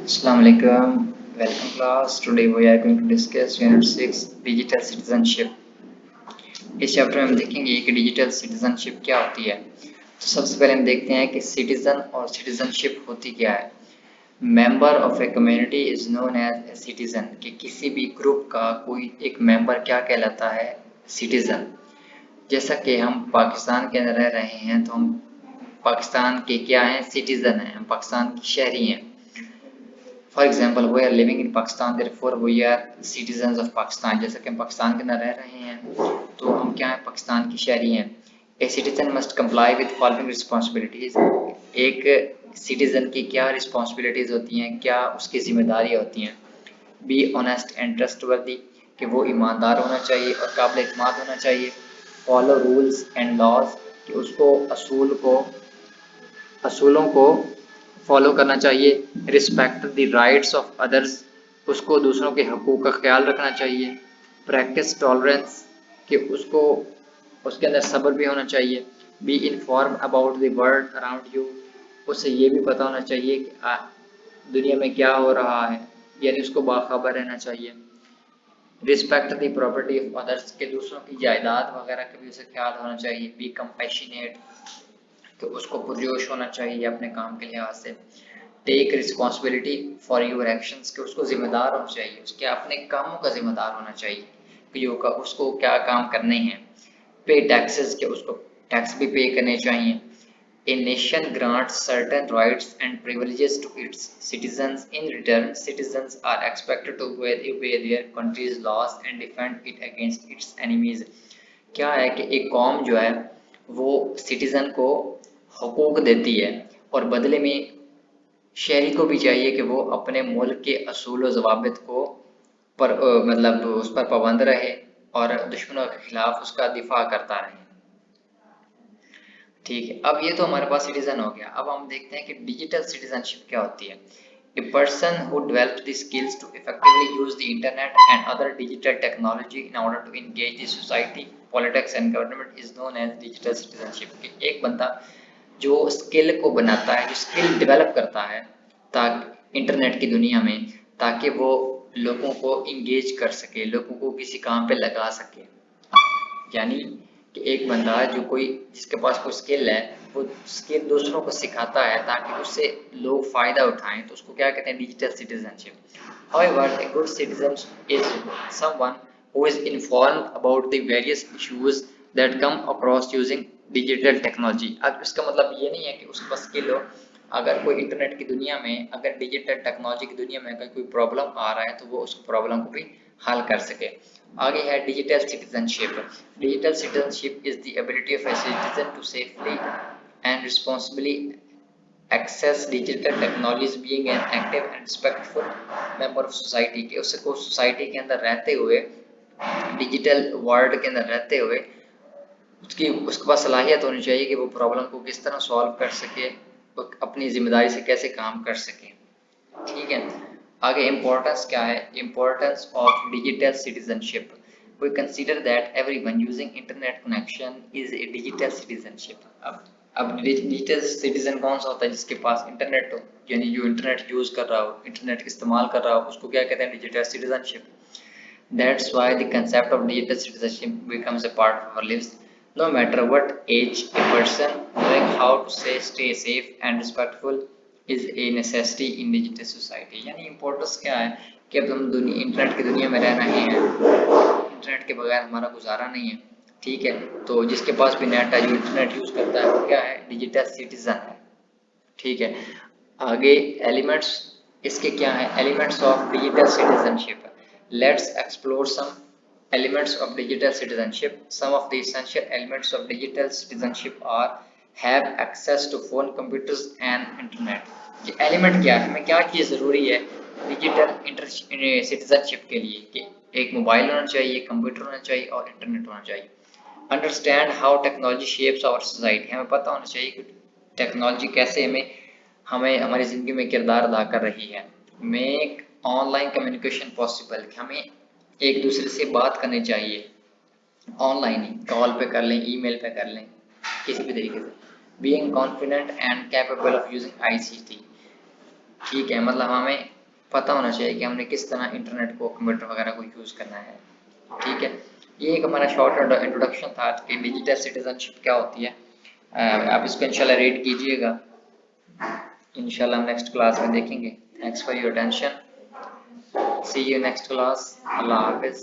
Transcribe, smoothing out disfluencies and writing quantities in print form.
Assalamu alaikum. Welcome class. Today we are going to discuss Unit 6 Digital Citizenship. इस chapter में हम देखेंगे कि डिजिटल सिटीजनशिप क्या होती है। तो सबसे पहले हम देखते हैं कि सिटीजन और सिटीजनशिप होती क्या है। Member of a community is known as a citizen, कि किसी भी ग्रुप का कोई एक मेंबर क्या कहलाता है, सिटीजन। जैसा कि हम पाकिस्तान के अंदर रह रहे हैं तो हम पाकिस्तान के क्या हैं, सिटीजन हैं, हम पाकिस्तान के शहरी हैं। For example we are living in Pakistan, therefore we are citizens of Pakistan. जैसा कि हम पाकिस्तान के अंदर रह रहे हैं तो हम क्या हैं, पाकिस्तान के शहरी हैं। A citizen must comply with following responsibilities. एक सिटीजन की क्या रिस्पॉन्सिबिलिटीज होती हैं, क्या उसकी जिम्मेदारी होती हैं। बी ऑनेस्ट एंड ट्रस्टवर्दी, कि वो ईमानदार होना चाहिए और काबिल एतमाद होना चाहिए। फॉलो रूल्स एंड लॉज, कि उसको असूलों को फॉलो करना चाहिए। Respect the rights of others, उसको दूसरों के हकूक़ का ख्याल रखना चाहिए। प्रैक्टिस टॉलरेंस, कि उसको उसके अंदर सब्र भी होना चाहिए। Be inform about the world around you, उसे ये भी पता होना चाहिए कि दुनिया में क्या हो रहा है, यानी उसको बाखबर रहना चाहिए। Respect the property of others, के दूसरों की जायदाद वगैरह का भी उसे ख्याल होना चाहिए। बी कंपैशनेट, तो उसको पुरजोश होना चाहिए अपने काम के लिहाज से। Take responsibility for your actions, के उसको जिम्मेदार होना चाहिए, उसके अपने कामों का जिम्मेदार होना चाहिए कि उसको क्या काम करने हैं। पे टैक्सेस, के उसको टैक्स भी पे करने चाहिए। A nation grants certain rights and privileges to its citizens. In return, citizens are expected to obey their country's laws and defend it against its enemies. क्या है कि एक कौम जो है वो सिटीजन को हकूक देती है और बदले में शहरी को भी चाहिए कि वो अपने मुल्क के असूल व ज़वाबित को मतलब उस पर पाबंद रहे और दुश्मनों के खिलाफ उसका दिफा करता रहे। ठीक है, अब ये तो हमारे पास सिटीजन हो गया। अब हम देखते हैं कि डिजिटल सिटीजनशिप क्या होती है। A person who develops the skills to effectively use the internet and other digital technology in order to engage the society, politics and government is known as digital citizenship। कि एक बंदा जो skill को बनाता है, जो स्किल डेवलप करता है ताकि इंटरनेट की दुनिया में, ताकि वो लोगों को इंगेज कर सके, लोगों को किसी काम पे लगा सके। यानी कि एक बंदा जो कोई जिसके पास कोई स्किल है, वो स्किल दूसरों को सिखाता है ताकि उससे लोग फ़ायदा उठाएं, तो उसको क्या कहते हैं, digital citizenship. However, a good citizen is someone who is informed about the various issues that come across using digital technology। अब इसका मतलब ये नहीं है कि उसके पास स्किल हो, अगर कोई इंटरनेट की दुनिया में, अगर डिजिटल टेक्नोलॉजी की दुनिया में अगर कोई प्रॉब्लम आ रहा है तो वो उस प्रॉब्लम को भी हल कर सके। आगे है digital citizenship. Digital citizenship is the ability of a citizen to safely and responsibly access digital technologies, being an active and respectful member of society. के उसको सोसाइटी के अंदर रहते हुए, डिजिटल वर्ल्ड के अंदर रहते हुए उसके पास सलाहियत होनी चाहिए कि वो प्रॉब्लम को किस तरह सॉल्व कर सके, अपनी जिम्मेदारी से कैसे काम कर सके। ठीक है, आगे इम्पोर्टेंस क्या है, importance of digital citizenship. We consider that everyone using internet connection is a digital citizenship. अब डिजिटल सिटीजन कौन सा होता है, जिसके पास इंटरनेट हो, यानी जो इंटरनेट यूज कर रहा हो, इंटरनेट इस्तेमाल कर रहा हो, उसको क्या कहते हैं, digital citizenship. That's why the concept of digital citizenship becomes a part of our lives. No matter what age a person, knowing how to stay safe and respectful is a necessity in digital society। यानी importance क्या है कि अब हम internet की दुनिया में रह रहे हैं, इंटरनेट के बगैर हमारा गुजारा नहीं है। ठीक है, तो जिसके पास भी नेट है, जो इंटरनेट यूज करता है, वो क्या है, डिजिटल सिटीजन है। ठीक है, आगे एलिमेंट्स इसके क्या है, elements of digital citizenship. Let's explore some elements of digital citizenship. Some of the essential elements of digital citizenship are have access to phone, computers and internet। ये एलिमेंट क्या है, हमें क्या चीज़ ज़रूरी है डिजिटल सिटीजनशिप के लिए, कि एक मोबाइल होना चाहिए, कंप्यूटर होना चाहिए और इंटरनेट होना चाहिए। Understand how technology shapes our society, हमें पता होना चाहिए कि टेक्नोलॉजी कैसे हमें हमारी ज़िंदगी में किरदार अदा कर रही है। मेक ऑनलाइन कम्युनिकेशन पॉसिबल, हमें एक दूसरे से बात करनी चाहिए ऑनलाइन ही, कॉल पे कर लें, ईमेल पे कर लें, किसी भी तरीके से। Being confident and capable of using ICT. ठीक है, मतलब हमें पता होना चाहिए कि हमने किस तरह इंटरनेट को, कंप्यूटर वगैरह को यूज़ करना है। ठीक है, ये एक हमारा शॉर्ट इंट्रोडक्शन था कि डिजिटल सिटीजनशिप क्या होती है। आप इसको इंशाल्लाह रीड कीजिएगा, इंशाल्लाह हम नेक्स्ट क्लास में देखेंगे। Thanks for your attention, see you next class, अल्लाह हाफिज़।